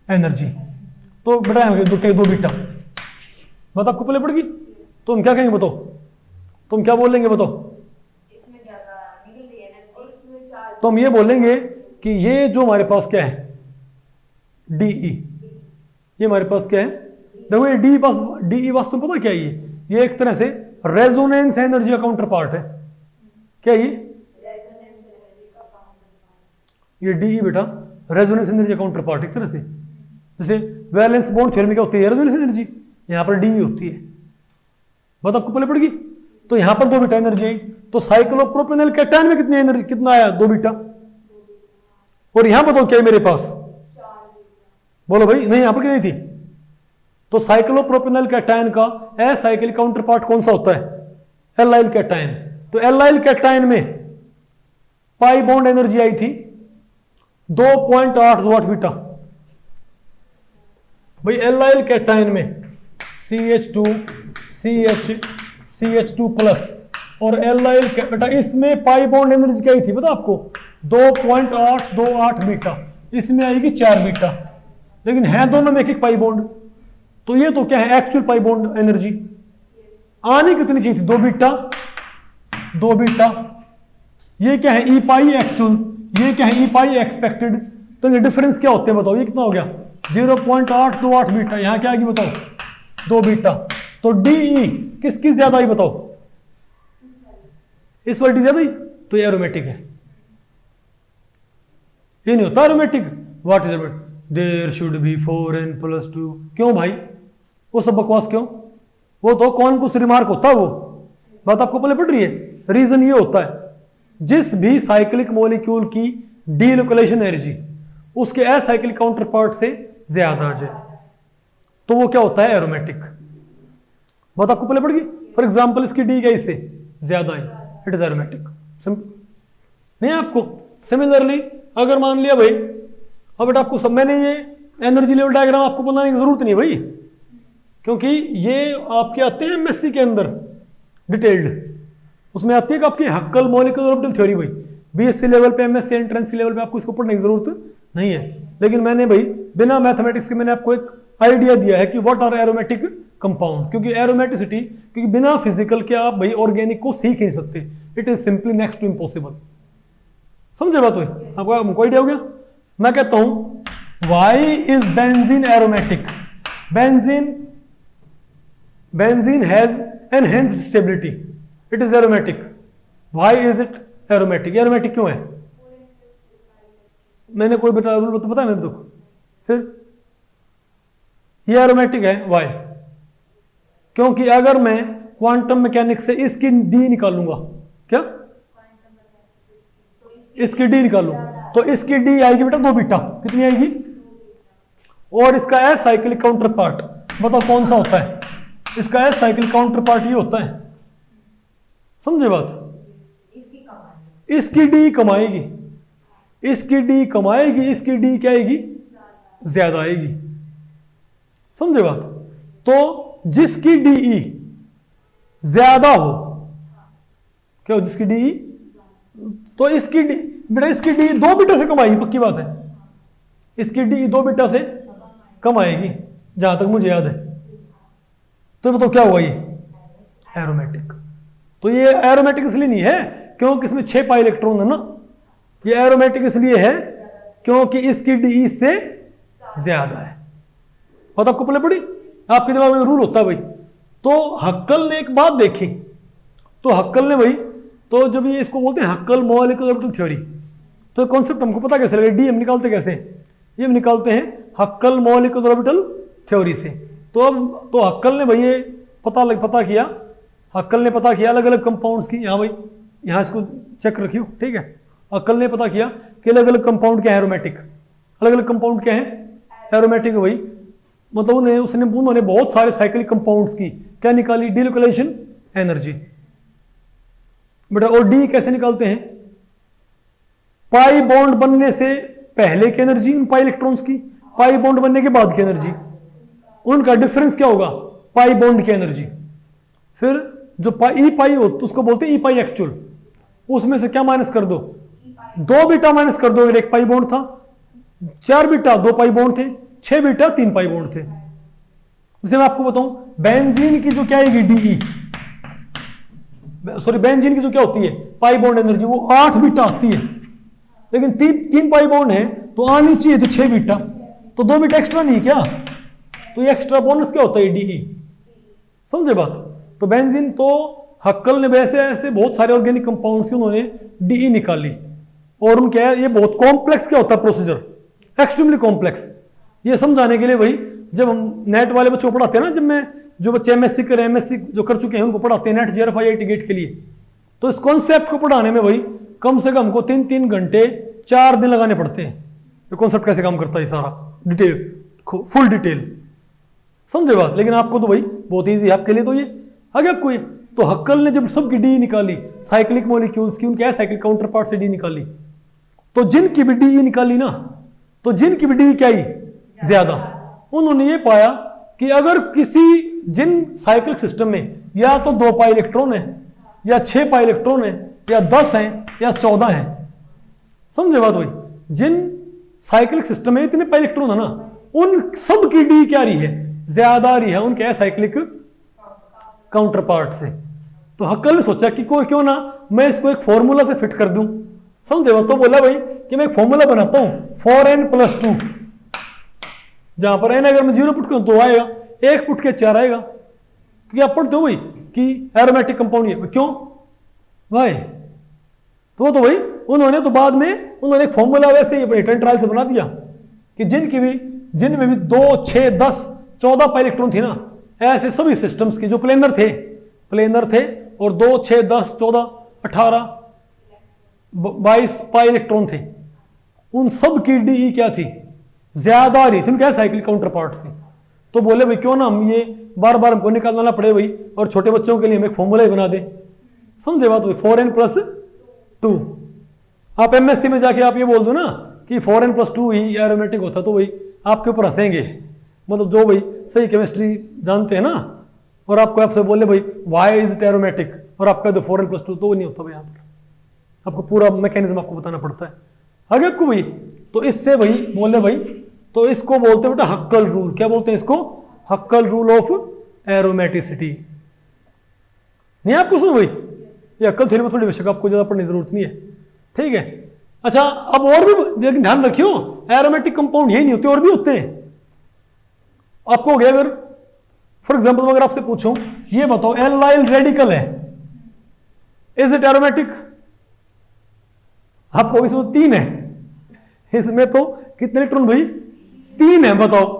एनर्जी। तो बेटा 2 बीटा बात आपको पहले पड़ेगी, तो हम क्या कहेंगे बताओ, तो हम क्या बोलेंगे बताओ, तो हम ये बोलेंगे कि ये जो हमारे पास क्या है डीई, ये हमारे पास क्या है, देखो ये डीई वास्तव में पता क्या है, ये एक तरह से रेजोनेंस एनर्जी का काउंटर पार्ट है, क्या ये डीई बेटा रेजोनेंस एनर्जी का काउंटर पार्ट, एक तरह से जैसे वैलेंस बॉन्ड थ्योरम में क्या होती है रेजोनेंस एनर्जी, यहां पर डीई होती है, बात आपको पहले पड़ेगी। तो यहां पर 2 बीटा एनर्जी आई, तो साइक्लोप्रोपिनाइल कैटायन में कितनी एनर्जी, कितना आया 2 बीटा, और यहां बताओ क्या है मेरे पास, बोलो भाई, नहीं यहां पर कितनी थी, तो साइक्लोप्रोपिनाइल कैटायन का असाइक्लिक काउंटर पार्ट कौन सा होता है एल्लाइल कैटायन, तो एल्लाइल कैटायन में पाई बॉन्ड एनर्जी आई थी 2.828 बीटा। भाई एल्लाइल कैटायन में CH2 CH2 प्लस और एल्लाइल बेटा इसमें पाई बॉन्ड एनर्जी क्या आई थी पता आपको 2.828 बीटा, इसमें आएगी 4 बीटा, लेकिन है दोनों में एक पाई बॉन्ड, तो ये तो क्या है एक्चुअल पाई बॉन्ड एनर्जी आनी कितनी चाहिए थी 2 बीटा ये क्या है ई पाई एक्चुअल, ये क्या है ई पाई एक्सपेक्टेड, तो ये डिफरेंस क्या होते हैं बताओ, ये कितना हो गया 0.828 बीटा, यहां क्या आएगी बताओ 2 बीटा, तो डीई किसकी ज्यादा आई बताओ, इस वाली ज्यादा ही, तो ये एरोमेटिक है, ये नहीं होता aromatic. What is aromatic, there should be 4n+2, क्यों भाई वो सब बकवास क्यों, वो तो कौन कुछ रिमार्क होता है, वो बात आपको पहले पढ़ रही है। रीजन ये होता है जिस भी साइक्लिक मॉलिक्यूल की डीलोकेलेशन एनर्जी उसके असाइक्लिक काउंटर पार्ट से ज्यादा आ जाए तो वो क्या होता है एरोमेटिक, बात आपको पहले पड़ गई। फॉर एग्जाम्पल इसकी डी क्या इससे ज्यादा है, इट इज एरोमेटिक, सिंपल नहीं है आपको। सिमिलरली अगर मान लिया भाई, अब बेटा आपको सब, मैंने ये एनर्जी लेवल डायग्राम आपको बनाने की जरूरत नहीं भाई, क्योंकि ये आपके आते हैं एमएससी के अंदर डिटेल्ड, उसमें आती है कि आपकी हक्कल मॉलिक्यूलर ऑर्बिटल थ्योरी भाई, बीएससी लेवल पे एमएससी एंट्रेंस लेवल पे आपको इसको पढ़ने की जरूरत नहीं है। लेकिन मैंने भाई बिना मैथमेटिक्स के मैंने आपको एक आइडिया दिया है कि व्हाट आर एरोमेटिक कंपाउंड, क्योंकि एरोमेटिसिटी, क्योंकि बिना फिजिकल के आप भाई ऑर्गेनिक को सीख ही नहीं सकते, it is simply next to impossible. समझे बात हुई आपको आइडिया हो गया। मैं कहता हूं why is benzene aromatic, benzene has enhanced stability, it is aromatic. Why is it aromatic, aromatic क्यों है, मैंने कोई बेटा रूल तो पता है मेरे को, फिर ये एरोमेटिक है व्हाई, क्योंकि अगर मैं क्वांटम मैकेनिक्स से इसकी डी निकालूंगा, क्या इसकी डी निकालू तो इसकी डी आएगी बेटा 2 बीटा, कितनी आएगी, और इसका असाइक्लिक काउंटर पार्ट बताओ कौन सा होता है, इसका असाइक्लिक काउंटर पार्ट ये होता है, समझे बात, इसकी डी कमाएगी, इसकी डी कमाएगी, इसकी डी क्या आएगी ज्यादा आएगी, समझे बात। तो जिसकी डीई ज्यादा हो, क्या हो, जिसकी डीई, तो इसकी डी बेटा, इसकी डी 2 बीटा से कम आएगी, पक्की बात है, इसकी डी 2 बीटा से कम आएगी जहां तक मुझे याद है। तो बताओ क्या हुआ ये एरोमेटिक। तो ये एरोमेटिक इसलिए नहीं है क्योंकि इसमें 6 पाई इलेक्ट्रॉन है ना, ये एरोमेटिक इसलिए है क्योंकि इसकी डी से ज्यादा है। बात आपको पहले पड़ी, आपके दिमाग में रूल होता है भाई। तो हक्कल ने एक बात देखी, तो हक्कल ने भाई, तो जब ये इसको बोलते हैं हक्कल मॉलिक्यूलर ऑर्बिटल थ्योरी, तो कॉन्सेप्ट हमको पता कैसे लगे, डी हम निकालते कैसे, ये हम निकालते हैं हक्कल मॉलिक्यूलर ऑर्बिटल थ्योरी से। तो अब तो हक्कल ने भाई ये पता किया, हक्कल ने पता किया अलग अलग कंपाउंड्स की, यहाँ भाई यहाँ इसको चेक रखियो, ठीक है। हक्कल ने पता किया कि अलग अलग कंपाउंड क्या है एरोमेटिक, अलग अलग कंपाउंड क्या है एरोमेटिक है भाई, मतलब उन्होंने बहुत सारे साइक्लिक कंपाउंड्स की क्या निकाली, डीलोकेलेशन एनर्जी बेटा। और डी कैसे निकालते हैं, पाई बॉन्ड बनने से पहले की एनर्जी उन पाई इलेक्ट्रॉन्स की, पाई बॉन्ड बनने के बाद की एनर्जी, उनका डिफरेंस क्या होगा पाई बॉन्ड की एनर्जी। फिर जो ई पाई हो तो उसको बोलते हैं ई पाई एक्चुअल, उसमें से क्या माइनस कर दो, 2 बीटा माइनस कर दो, एक पाई बॉन्ड था, 4 बीटा 2 पाई बॉन्ड थे, 6 बीटा 3 पाई बॉन्ड थे। जैसे मैं आपको बताऊं बेंजीन की जो क्या आएगी डीई, सॉरी बेंजीन की जो क्या होती है पाई बॉन्ड एनर्जी, वो 8 बीटा आती है, लेकिन 3 पाई बॉन्ड है तो आनी चाहिए तो 6 बीटा, तो 2 बीटा एक्स्ट्रा नहीं क्या, तो ये एक्स्ट्रा बोनस क्या होता है डीई, समझे बात। तो बेंजीन, तो हक्कल ने वैसे ऐसे बहुत सारे ऑर्गेनिक कंपाउंड्स की उन्होंने डीई निकाली, और उनके ये बहुत कॉम्प्लेक्स क्या होता है प्रोसीजर, एक्सट्रीमली कॉम्प्लेक्स। ये समझाने के लिए भाई जब हम नेट वाले बच्चों को पढ़ाते हैं ना, जब मैं जो बच्चे एमएससी कर एमएससी जो कर चुके हैं उनको पढ़ाते हैं नेट जेआरएफ आईआईटी गेट के लिए, तो इस कॉन्सेप्ट को पढ़ाने में भाई कम से कम हमको 3-3 घंटे 4 दिन लगाने पड़ते हैं। ये कॉन्सेप्ट कैसे काम करता है सारा डिटेल, फुल डिटेल, समझे बात। लेकिन आपको तो भाई बहुत ईजी है आपके लिए, तो ये आगे आपको ये। तो हक्कल ने जब सबकी डी निकाली साइक्लिक मॉलिक्यूल्स की, उनके साइक्लिक काउंटर पार्ट से डी निकाली, तो जिनकी भी डी निकाली ना, तो जिनकी भी डी क्या ही ज्यादा, उन्होंने ये पाया कि अगर जिन साइक्लिक सिस्टम में या तो 2 पाई इलेक्ट्रॉन है, या 6 पाई इलेक्ट्रॉन है, या 10 है, या 14 है, समझे बात हुई। जिन साइक्लिक सिस्टम में इतने पाई इलेक्ट्रॉन है ना, उन सब की डी क्या रही है ज्यादा रही है उनके साइक्लिक काउंटर पार्ट से, तो हक्कल ने सोचा कि कोई क्यों ना मैं इसको एक फॉर्मूला से फिट कर दूं, समझे वो। तो बोला भाई कि मैं एक फॉर्मूला बनाता हूं 4n+2, जहां पर n अगर मैं 0 पुट करूं तो आएगा, 1 पुट के 4 आएगा, क्योंकि आप पढ़ते हो भाई कि एरोमेटिक कंपाउंड है। क्यों भाई? तो भाई उन्होंने तो बाद में उन्होंने एक फॉर्मूला वैसे ही अपने रिटर्न ट्रायल से बना दिया कि जिनमें भी 2, 6, 10, 14 पाई इलेक्ट्रॉन थी ना, ऐसे सभी सिस्टम्स के जो प्लेनर थे और 2, 6, 10, 14, 18, 22 पाई इलेक्ट्रॉन थे, उन सब की डीई क्या थी? ज्यादा आ रही थी उनके साइकिल काउंटर पार्ट से। तो बोले भाई क्यों ना हम ये बार बार हमको निकालना पड़े भाई, और छोटे बच्चों के लिए हम एक फॉर्मूला ही बना दे, समझे बात भाई, 4n+2। आप एमएससी में जाके आप ये बोल दो ना कि 4n+2 ही एरोमेटिक होता, तो भाई आपके ऊपर हंसेंगे, मतलब जो भाई सही केमिस्ट्री जानते हैं ना, और आपसे बोले भाई वाई इज इट एरोमेटिक, और आपका जो 4n+2, तो वो नहीं होता भाई। यहाँ पर आपको पूरा मैकेनिज्म आपको बताना पड़ता है आगे आपको भाई। तो इससे भाई बोले भाई, तो इसको बोलते हैं बेटा हक्कल रूल। क्या बोलते हैं इसको? हक्कल रूल ऑफ एरोमेटिसिटी। नहीं आपको सुन भाई, ये हक्कल थ्योरी में थोड़ी बेशक आपको ज्यादा पढ़ने की जरूरत नहीं है, ठीक है। अच्छा अब और भी लेकिन ध्यान रखियो, एरोमेटिक कंपाउंड यही नहीं होते, और भी होते हैं। आपको हो गया, अगर फॉर एग्जांपल अगर आपसे पूछूं ये बताओ एल्लाइल रेडिकल है, इज इट एरोमेटिक? आपको इसमें 3 है, इसमें तो कितने इलेक्ट्रॉन भाई? 3 है, बताओ।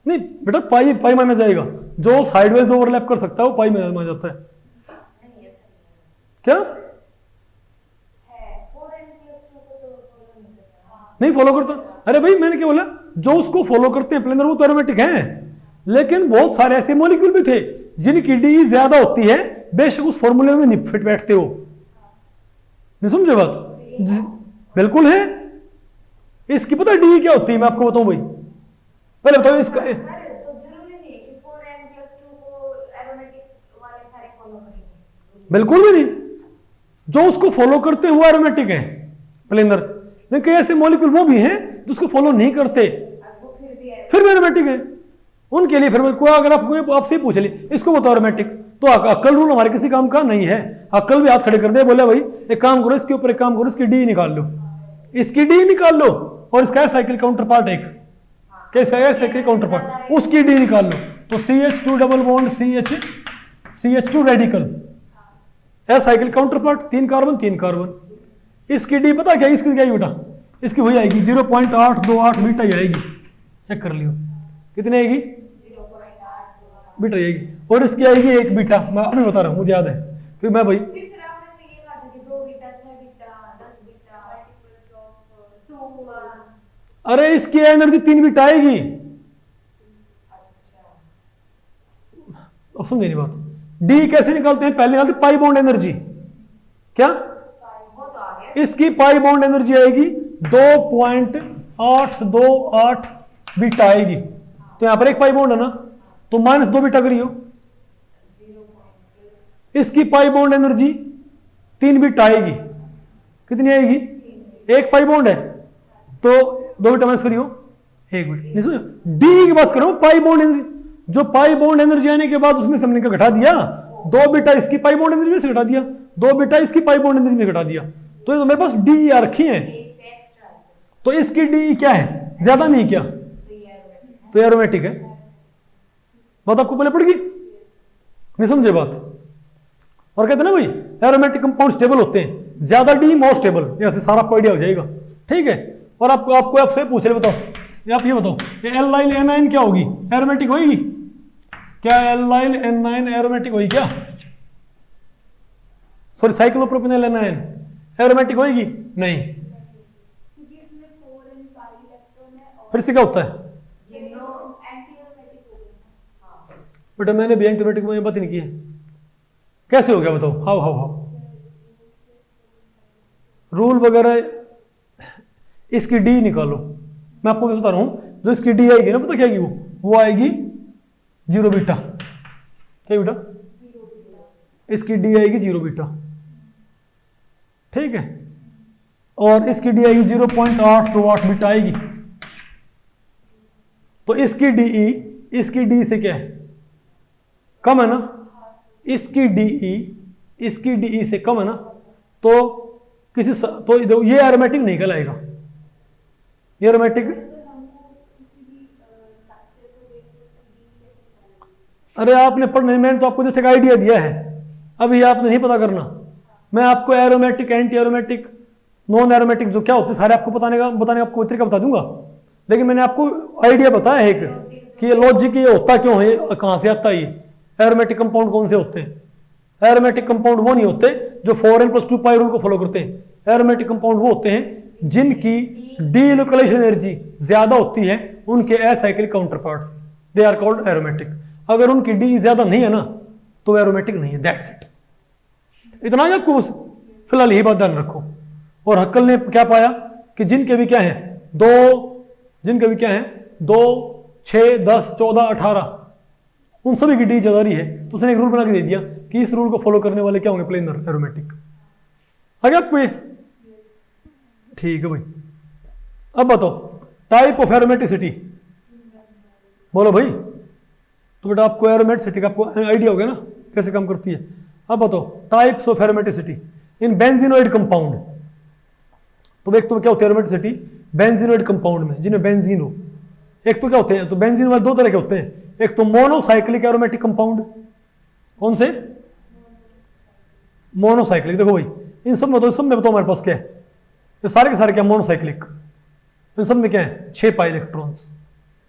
नहीं बेटा पाई माना जाएगा, जो साइडवेज ओवरलैप कर सकता है वो पाई में माना जाता है। क्या नहीं फॉलो करता? अरे भाई मैंने क्या बोला, जो उसको फॉलो करते हैं प्लेनर वो तो एरोमेटिक हैं, लेकिन बहुत सारे ऐसे मॉलिक्यूल भी थे जिनकी डी ज्यादा होती है, बेशक उस फॉर्मूले में नहीं फिट बैठते हो। नहीं समझे बात? बिल्कुल है। इसकी पता डी क्या होती है? मैं आपको बताऊं भाई, पहले बताओ इसका। बिल्कुल भी नहीं, जो उसको फॉलो करते हैं वो एरोमेटिक है प्लेनर, लेकिन ऐसे मॉलिक्यूल वो भी हैं जो उसको फॉलो नहीं करते, फिर भी एरोमेटिक है। उनके लिए फिर कोई अगर आपसे पूछ ले इसको बताओ एरोमेटिक, तो अक्ल रूल हमारे किसी काम का नहीं है। अक्ल भी हाथ खड़े कर दे, बोले भाई एक काम करो, इसके ऊपर एक काम करो, इसकी डी निकाल लो, इसकी डी निकाल लो, और इसका साइकिल काउंटर पार्ट एक कैसा है, साइकिल काउंटर पार्ट, उसकी डी निकाल लो। तो CH2 double bond CH2 radical, cycle counter part 3 carbon 3 carbon, इसकी डी पता क्या इसकी क्या बेटा? इसकी वही आएगी 0.828 बीटा ही आएगी, चेक कर लियो कितनी आएगी, बीटा आएगी, और इसकी आएगी 1 बीटा। मैं अभी बता रहा हूँ, मुझे याद है, फिर मैं भाई अरे इसकी एनर्जी 3 बीटा आएगी। अब समझे नहीं बात? डी कैसे निकालते हैं? पहले निकालते पाई बॉन्ड एनर्जी, क्या इसकी पाई बॉन्ड एनर्जी आएगी 2.828 बीटा आएगी। तो यहां पर एक पाई बॉन्ड है ना, तो -2 बीटा करियो, इसकी पाई बॉन्ड एनर्जी 3 बीटा आएगी। कितनी आएगी? 1 पाई बॉन्ड है तो 2 बीटा माइनस करियो 1 बीटा। नहीं सुनो, डी की बात करो, पाई बॉन्ड एनर्जी, जो पाई बॉन्ड एनर्जी आने के बाद उसमें से हमने घटा दिया 2 बीटा इसकी पाई बॉन्ड एनर्जी में से घटा दिया, 2 बीटा इसकी पाई बॉन्ड एनर्जी में घटा दिया, तो मेरे पास डी आ रखी है। तो इसकी डी क्या है? ज्यादा नहीं क्या? तो एरोमेटिक है। बात आपको पहले पड़ गई? नहीं समझे बात? और कहते हैं ना भाई एरोमेटिक कंपाउंड स्टेबल होते हैं, ज्यादा डी मोर स्टेबल, ऐसे सारा आपको आइडिया हो जाएगा, ठीक है। और आपको आपसे पूछ रहे, बताओ आप ये बताओ एल्लाइल एनाइन क्या होगी? एरोमेटिक होगी क्या? एल्लाइल एनाइन एरोमेटिक होगी क्या? सॉरी साइक्लोप्रोपेनॉल एनाइन एरोमेटिक होगी? नहीं। फिर से क्या होता है बेटा? मैंने भी एंटीबायोटिक में बात नहीं की है, कैसे हो गया बताओ? हाउ रूल वगैरह, इसकी डी निकालो। मैं आपको बता रहा हूं, जो इसकी डी आएगी ना, पता क्या आएगी? वो आएगी 0 बीटा। क्या बेटा? इसकी डी आएगी 0 बीटा, ठीक है, और इसकी डी आएगी 0.828 बीटा आएगी। तो इसकी डी से क्या है? कम है ना, इसकी डीई से कम है ना, तो तो ये एरोमेटिक नहीं कहलाएगा। ये एरोमेटिक, अरे आपने पढ़ना, मैंने तो आपको जैसे एक आइडिया दिया है, अभी आपने नहीं पता करना। मैं आपको aromatic, anti aromatic, non aromatic जो क्या होते हैं सारे आपको बताने का आपको तरीका बता दूंगा, लेकिन मैंने आपको आइडिया बताया है कि ये लॉजिक ये होता क्यों है, ये कहाँ से आता है, ये एरोमेटिक कंपाउंड कौन से होते हैं। एरोमेटिक कंपाउंड वो नहीं होते जो 4n+2 पाई रूल को फॉलो करते हैं। एरोमेटिक कंपाउंड वो होते हैं जिनकी डीलोकलाइजेशन एनर्जी ज्यादा होती है उनके acyclic counterparts, they are called aromatic. अगर उनकी डी ज्यादा नहीं है ना तो एरोमेटिक नहीं है, दैट्स इट। इतना ही आपको फिलहाल यही बात ध्यान रखो। और हक्कल ने क्या पाया कि जिनके भी क्या है दो 6 10 14 18 उन सभी की डी ज्यादा रही है, तो उसने एक रूल बना के दे दिया कि इस रूल को फॉलो करने वाले क्या होंगे, प्लेनर एरोमेटिक। आगे आपको ये ठीक है भाई। अब बताओ टाइप ऑफ एरोमेटिसिटी, बोलो भाई। तो बेटा आपको एरोमेटिसिटी का आपको आइडिया हो गया ना कैसे काम करती है। अब बताओ types of aromaticity in benzenoid compound. तो एक तो क्या होती है एरोमेटिसिटी बेंजीनोइड कंपाउंड में, जिनमें बेंजीन हो। एक तो क्या होते हैं, तो बेंजीन वाले दो तरह के होते हैं, एक तो मोनोसाइक्लिक एरोमेटिक कंपाउंड। कौन से? मोनोसाइक्लिक। देखो भाई इन सब में बताओ हमारे पास क्या है, ये सारे के सारे क्या मोनोसाइक्लिक। इन सब में क्या है 6 पाई इलेक्ट्रॉन्स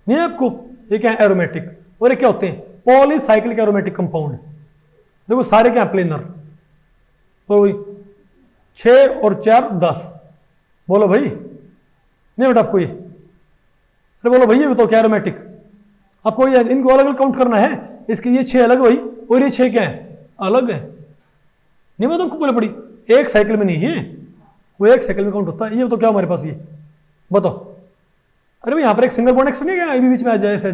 नहीं है आपको। ये क्या है एरोमेटिक। और ये क्या होते हैं पॉलीसाइक्लिक एरोमेटिक कंपाउंड। देखो सारे क्या है प्लेनर। तो भाई 6 और 4 10। बोलो भाई नहीं बेटा आपको ये, अरे बोलो भाई ये बताओ क्या एरोमेटिक। आपको ये इनको अलग अलग काउंट करना है, इसके ये 6 अलग भाई और ये 6 क्या है अलग है। नहीं बताओ आपको बोले पड़ी एक साइकिल में नहीं है, वो एक साइकिल में काउंट होता है। ये तो क्या हमारे पास ये बताओ। अरे भाई यहाँ पर एक सिंगल बॉन्ड एक्स नहीं है, बीच में आ जाए ऐसे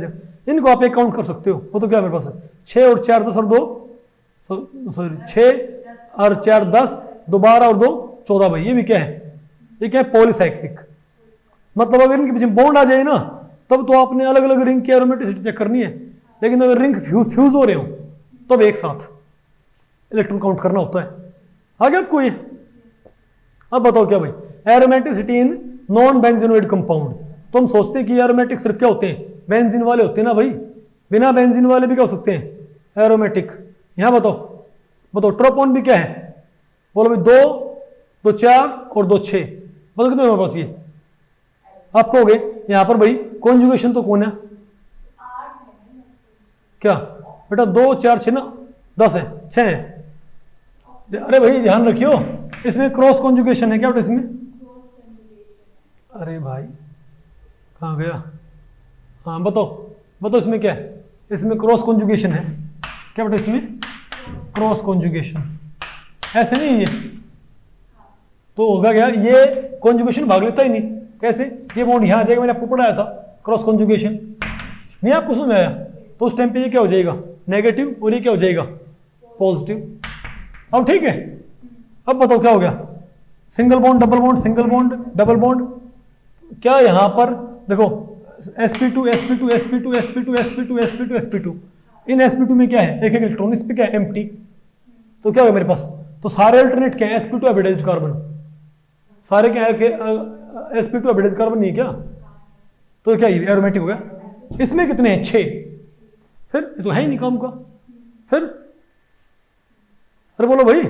इनको आप एक काउंट कर सकते हो। वो तो क्या हमारे पास 6 और 4 10 और 2 सॉरी 6 और 4 10 2 12 और 2 14 भाई ये भी क्या है, ये क्या है पॉलीसाइक्लिक। मतलब अगर इनके पीछे बॉन्ड आ जाए ना तब तो आपने अलग अलग रिंग की एरोमेटिसिटी चेक करनी है, लेकिन अगर रिंग फ्यूज हो रहे हो तब एक साथ इलेक्ट्रॉन काउंट करना होता है। आगे आपको ये अब बताओ क्या भाई aromaticity in non benzenoid compound. तो हम सोचते हैं कि एरोमेटिक सिर्फ क्या होते हैं बेंजीन वाले होते हैं ना भाई, बिना बेंजीन वाले भी क्या हो सकते हैं एरोमेटिक। यहां बताओ ट्रोपोन भी क्या है, बोलो भाई 2 4 और 2 6। बताओ कितने हमारे पास ये आपको हो गए। यहां पर भाई कॉन्जुगेशन तो कौन है क्या बेटा 2 4 6 ना 10 है 6 है। अरे भाई ध्यान रखियो इसमें क्रॉस कॉन्जुगेशन है क्या बेटा इसमें। अरे भाई कहाँ गया, हाँ बताओ इसमें क्या है, इसमें क्रॉस कॉन्जुगेशन है क्या बेटा, इसमें क्रॉस कॉन्जुगेशन ऐसे नहीं ये तो होगा क्या, ये कॉन्जुगेशन भाग लेता ही नहीं। कैसे ये बॉन्ड यहां आ जाएगा, मैंने आपको पढ़ाया था क्रॉस कॉन्जुगेशन नहीं आपको समझ में आया। तो उस टाइम पे ये क्या हो जाएगा नेगेटिव और ये क्या हो जाएगा पॉजिटिव। अब ठीक है अब बताओ क्या हो गया single bond double bond single bond double bond. क्या यहां पर देखो sp2 sp2 sp2 sp2 sp2 sp2 sp2 इन sp2 में क्या है एक इलेक्ट्रॉन, इस पे क्या है एम्प्टी। तो क्या होगा मेरे पास, तो सारे अल्टरनेट क्या है sp2 हाइब्रिडाइज्ड कार्बन, सारे क्या है sp2 हाइब्रिडाइज्ड कार्बन नहीं है क्या। तो क्या ये एरोमेटिक हो गया। इसमें कितने हैं 6, फिर ये तो है ही नहीं काम का। फिर अरे बोलो भाई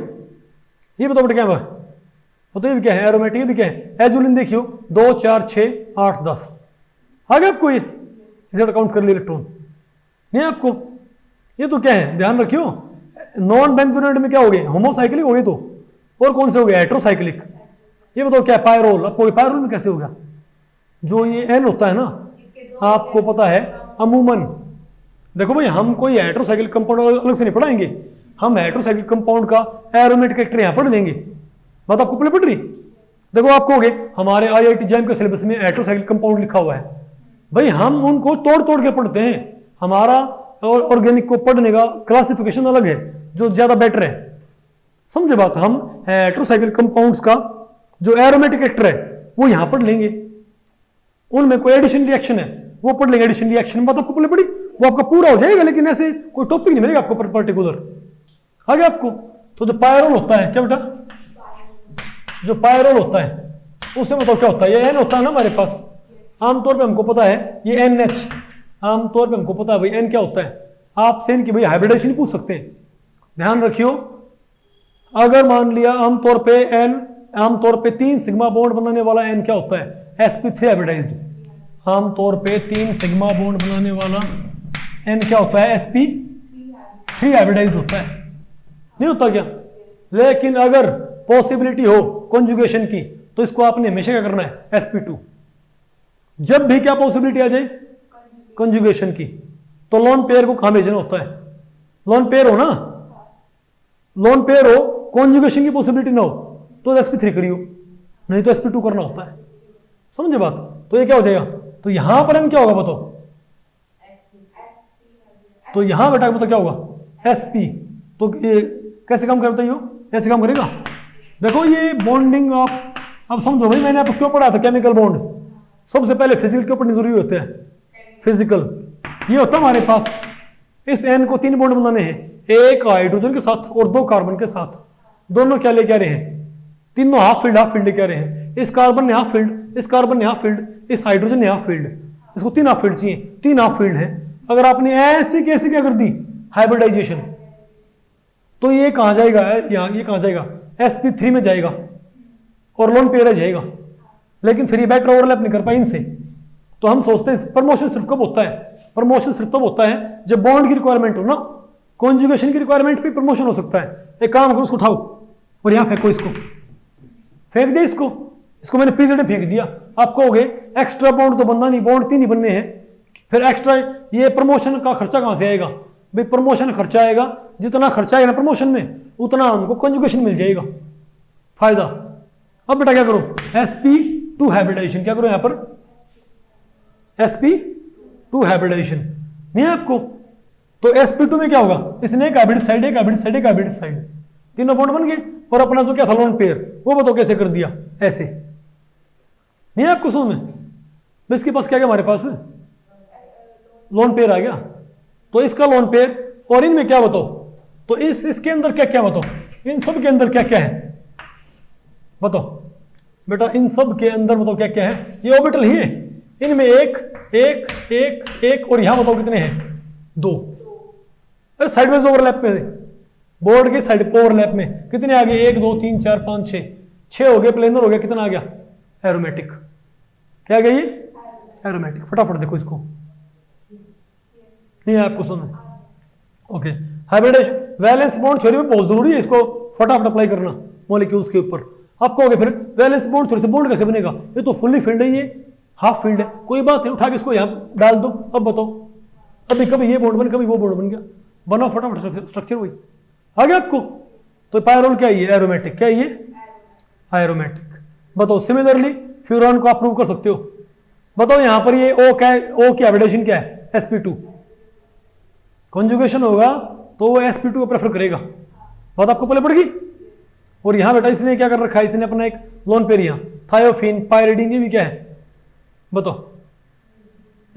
ये बताओ बेटा क्या है, तो ये भी क्या है एरोमेटिक, ये भी क्या है एजुलिन। देखियो 2 4 6 8 10 आगे आपको ये इसे काउंट कर लिया इलेक्ट्रॉन नहीं आपको। ये तो क्या है ध्यान रखियो नॉन बेंजोनेट में क्या हो गए होमोसाइक्लिक हो गए तो, और कौन से हो गए हेटेरोसाइक्लिक। ये बताओ क्या है पायरोल। आपको पायरोल में कैसे होगा, जो ये एन होता है ना आपको पता है अमूमन। देखो भाई हम कोई हेटेरोसाइक्लिक कंपाउंड अलग से नहीं पढ़ाएंगे, हम हेटेरोसाइक्लिक कंपाउंड का एरोमेटिक कैरेक्टर यहां पढ़ देंगे। बात आपको पढ़ रही। देखो आपको हो गए हमारे IIT जैम के सिलेबस में हेटेरोसाइक्लिक कंपाउंड लिखा हुआ है भाई, हम उनको तोड़ के पढ़ते हैं। हमारा और ऑर्गेनिक को पढ़ने का क्लासिफिकेशन अलग है जो ज्यादा बेटर है, समझे बात। हम हेटेरोसाइक्लिक कंपाउंड्स का जो एरोमेटिक कैरेक्टर है वो यहां पढ़ लेंगे, उनमें कोई एडिशन रिएक्शन है वो पढ़ लेंगे। एडिशन रिएक्शन बात आपको पढ़नी पड़ी वो आपका पूरा हो जाएगा, लेकिन ऐसे कोई टॉपिक नहीं मिलेगा आपको पर्टिकुलर। आगे आपको तो जो पायरोल होता है, क्या बेटा, जो पायरोल होता है उसमें बताओ क्या होता है, ये एन होता है ना हमारे पास, आमतौर पे हमको पता है ये एन एच, आमतौर पे हमको पता है भाई एन क्या होता है। आपसे इनकी भाई हाइब्रिडेशन पूछ सकते हैं, ध्यान रखियो। अगर मान लिया आमतौर पे एन, आमतौर पे 3 सिग्मा बॉन्ड बनाने वाला एन क्या होता है, sp3 हाइब्रिडाइज्ड। आमतौर पे 3 सिग्मा बॉन्ड बनाने वाला एन क्या होता है, sp3 हाइब्रिडाइज्ड होता है, नहीं होता क्या। लेकिन अगर पॉसिबिलिटी हो कॉन्जुगेशन की तो इसको आपने हमेशा क्या करना है, sp2। जब भी क्या पॉसिबिलिटी आ जाए कॉन्जुगेशन की, तो लोन पेयर को कहां भेजना होता है, लोन पेयर हो ना, लोन पेयर हो, कॉन्जुगेशन की पॉसिबिलिटी ना हो तो sp3 करियो, नहीं तो sp2 करना होता है, समझे बात। तो ये क्या हो जाएगा, तो यहां पर एन क्या होगा बताओ, तो यहां बेटा बताओ क्या होगा, sp। तो ये कैसे काम करता है, यो ऐसे काम करेगा। देखो ये बॉन्डिंग आप अब समझो भाई, मैंने आपको क्यों पढ़ा था केमिकल बॉन्ड, सबसे पहले फिजिकल क्यों पढ़नी जरूरी होते हैं, फिजिकल। ये होता है हमारे पास, इस एन को 3 बॉन्ड बनाने हैं, एक हाइड्रोजन के साथ और 2 कार्बन के साथ, दोनों क्या लेके आ रहे हैं, तीनों हाफ फील्ड लेके आ रहे हैं। इस कार्बन ने हाफ फील्ड, इस कार्बन ने हाफ फील्ड, इस हाइड्रोजन ने हाफ फील्ड, इसको 3 हाफ फील्ड चाहिए, 3 हाफ फील्ड है। अगर आपने ऐसे कैसे क्या कर दी हाइब्रिडाइजेशन, तो ये कहां जाएगा, ये कहां जाएगा, sp3 में जाएगा और लोन पेयर जाएगा। लेकिन फिर ये बेटर ओवरलैप नहीं कर पाए इनसे, तो हम सोचते हैं प्रमोशन सिर्फ कब होता है, प्रमोशन सिर्फ तब होता है जब बॉन्ड की रिक्वायरमेंट हो ना, कॉन्जुगेशन की रिक्वायरमेंट पे प्रमोशन हो सकता है। एक काम करो, उसको उठाओ और यहां फेंको, इसको फेंक दे, इसको मैंने पीछे फेंक दिया। आप कहोगे एक्स्ट्रा बॉन्ड तो बनना नहीं, बॉन्ड 3 ही बनने हैं, फिर एक्स्ट्रा ये प्रमोशन का खर्चा कहां से आएगा भाई, प्रमोशन खर्चा आएगा, जितना खर्चा आएगा ना प्रमोशन में उतना हमको कॉन्जुगेशन मिल जाएगा, फायदा। अब बेटा क्या करो, sp2 हाइब्रिडाइजेशन, क्या करो यहां पर sp2 हाइब्रिडाइजेशन, नहीं है आपको। तो sp2 में क्या होगा, इसने एक हाइब्रिड साइड, एक हाइब्रिड साइड, एक हाइब्रिड साइड, तीनों बॉन्ड बन गए। और अपना जो क्या था लोन पेयर, वो बताओ कैसे कर दिया, ऐसे, नहीं है आपको समझ में। इसके पास क्या गया, हमारे पास लोन पेयर आ गया, तो इसका लोन पेयर, और इनमें क्या बताओ, तो इसके अंदर क्या क्या बताओ, इन सब के अंदर क्या क्या है बताओ बेटा, इन सब के अंदर बताओ क्या क्या है, ये ऑर्बिटल ही है, इनमें एक एक एक एक और यहां बताओ कितने हैं, 2। अरे साइडवेज ओवरलैप में, बोर्ड के साइड ओवरलैप में कितने आ गए, 1 2 3 4 5 6 हो गए, प्लेनर हो गया, कितना आ गया, एरोमेटिक। क्या आ गया ये, एरोमेटिक। फटाफट देखो इसको, नहीं आपको सुनो, okay. Hybridization valence bond theory में बहुत जरूरी है, इसको फटाफट अप्लाई करना मॉलिक्यूल्स के ऊपर। आप कहोगे फिर वैलेंस बॉन्ड थ्योरी से बॉन्ड कैसे बनेगा, ये तो फुल्ली फील्ड है, ये हाफ फील्ड है, कोई बात नहीं, उठा के इसको यहां डाल दो। अब बताओ, अभी कभी ये बॉन्ड बन, कभी वो बॉन्ड बन गया, बनाओ फटाफट स्ट्रक्चर वही आ गया आपको। तो पायरोल क्या है, ये एरोमेटिक, क्या है ये, एरोमेटिक। बताओ सिमिलरली फ्यूरॉन को आप प्रूव कर सकते हो, बताओ यहां पर ये ओ क्या है, ओ की हाइब्रिडेशन क्या है, sp2। कॉन्जुगेशन होगा तो वो sp2 को प्रेफर करेगा, बात आपको पहले पड़ गई। और यहां बेटा इसने क्या कर रखा है, इसने अपना एक लोन पेयर यहां, थायोफिन पायरिडीन, ये भी क्या है बताओ,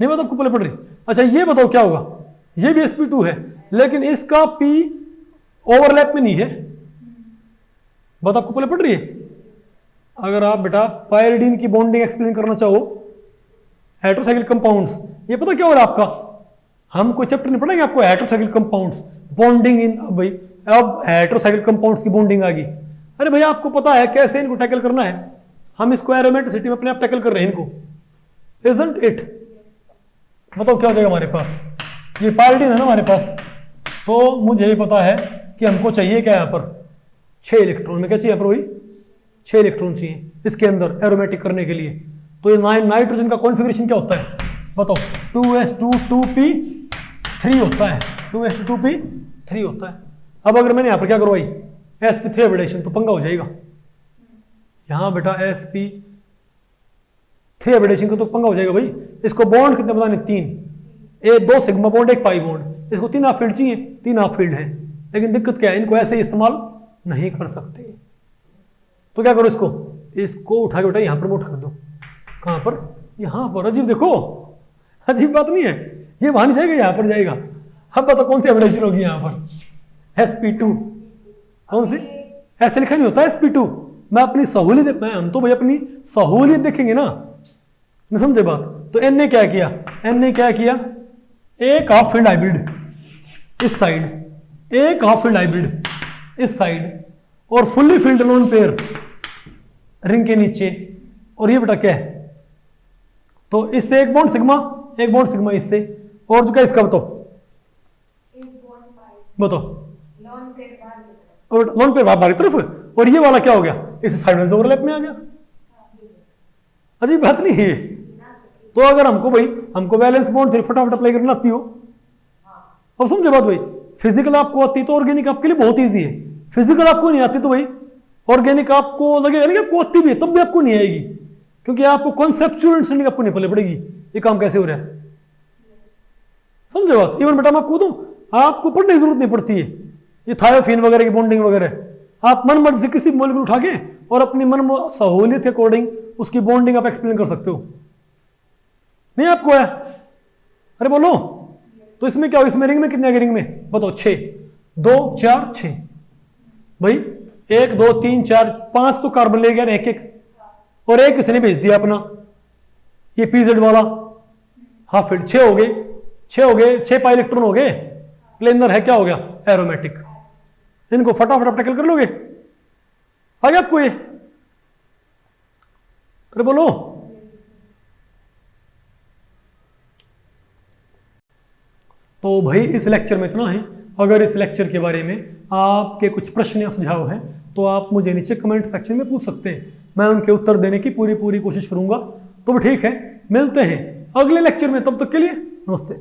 नहीं बताओ आपको पहले पड़ रही। अच्छा ये बताओ क्या होगा, ये भी sp2 है, लेकिन इसका p ओवरलैप में नहीं है, बात आपको पहले पड़ रही है। अगर आप बेटा पायरिडीन की बॉन्डिंग एक्सप्लेन करना चाहो, हेटेरोसाइक्लिक कंपाउंड्स, ये पता क्या हो रहा है आपका, हम कोई चैप्टर नहीं पढ़ेंगे आपको हेटेरोसाइक्लिक कंपाउंड्स बॉन्डिंग इन, भाई अब हेटेरोसाइक्लिक कंपाउंड्स की बॉन्डिंग आ गई। अरे भैया आपको पता है कैसे इनको टैकल करना है, हम इसको एरोमेटिसिटी में अपने आप टैकल कर रहे हैं इनको, इजंट इट। बताओ क्या हो जाएगा हमारे पास, ये पायरिडीन है ना हमारे पास, तो मुझे पता है कि हमको चाहिए क्या यहाँ पर 6 इलेक्ट्रॉन में, क्या चाहिए यहाँ पर, वही 6 इलेक्ट्रॉन चाहिए इसके अंदर एरोमेटिक करने के लिए। तो ये नाइट्रोजन का कॉन्फ़िगरेशन क्या होता है बताओ, 2s2 2p3 होता है, 2s2 2p3 होता है। अब अगर मैंने यहाँ पर क्या करवाई sp3 हाइब्रिडेशन, तो पंगा हो जाएगा यहाँ बेटा, sp3 हाइब्रिडेशन का तो पंगा हो जाएगा भाई। इसको बॉन्ड कितने बताने, 3, 2 सिग्मा बॉन्ड, 1 पाई बॉन्ड, इसको 3 हाफ फील्ड चाहिए, 3 हाफ फील्ड है, लेकिन दिक्कत क्या है, इनको ऐसे ही इस्तेमाल नहीं कर सकते। तो क्या करो, इसको उठा के बेटा यहाँ प्रमोट कर दो, कहां पर, यहां पर। अजीब, देखो अजीब बात नहीं है, ये वहां नहीं जाएगा, यहां पर जाएगा। अब बताओ कौन सी हाइब्रिडेशन होगी यहां पर, sp2 कौन सी? ऐसे लिखा नहीं होता sp2। मैं अपनी सहूलियत, मैं हम तो भाई अपनी सहूलियत देखेंगे ना, नहीं समझे बात? तो एन ने क्या किया, एन ने क्या किया, एक हाफ फील्ड हाइब्रिड इस साइड, एक हाफ फील्ड हाइब्रिड इस साइड, और fully field lone pair ring के नीचे, और ये बेटा क्या है, तो इससे एक बॉन्ड सिग्मा, एक बॉन्ड सिग्मा इससे, और जो क्या इसका बताओ, बताओ लोन पेयर बाहर की तरफ, और ये वाला क्या हो गया, इस साइड में ओवरलैप में आ गया। अजीब बात नहीं है। तो अगर हमको भाई, हमको बैलेंस बॉन्ड थ्योरी फटाफट अप्लाई करना आती हो, अब समझे बात भाई, फिजिकल आपको आती तो ऑर्गेनिक आपके लिए बहुत ईजी है, फिजिकल आपको नहीं आती तो भाई ऑर्गेनिक आपको लगेगा नहीं, आपको आती भी है तब भी आपको नहीं आएगी, क्योंकि आपको कॉन्सेप्चुअल अंडरस्टैंडिंग आपको नहीं पहले पड़ेगी ये काम कैसे हो रहा है। समझे बात? इवन बेटा मैं आपको दूं, आपको पढ़ने की जरूरत नहीं पड़ती है ये थायोफिन वगैरह की बॉन्डिंग वगैरह, आप मन मर्जी से किसी मॉलिक्यूल उठा के और अपनी मन सहूलियत के अकॉर्डिंग उसकी बॉन्डिंग आप एक्सप्लेन कर सकते हो। नहीं आपको है? अरे बोलो। तो इसमें क्या हो, इसमें रिंग में कितने आगे, रिंग में बताओ 6, 2 4 6 भाई, 1 2 3 4 5 तो कार्बन ले गया एक एक, और एक किसी ने भेज दिया अपना ये पीजेड वाला हाफ फील्ड, 6 हो गए, 6 हो गए, 6 पाई इलेक्ट्रॉन हो गए, प्लेनर है क्या हो गया, एरोमेटिक। इनको फटाफट आप टैकल कर लोगे, आ गया आपको ये? अरे बोलो। तो भाई इस लेक्चर में इतना है। अगर इस लेक्चर के बारे में आपके कुछ प्रश्न या सुझाव हैं तो आप मुझे नीचे कमेंट सेक्शन में पूछ सकते हैं, मैं उनके उत्तर देने की पूरी कोशिश करूंगा। तो ठीक है, मिलते हैं अगले लेक्चर में, तब तक के लिए नमस्ते।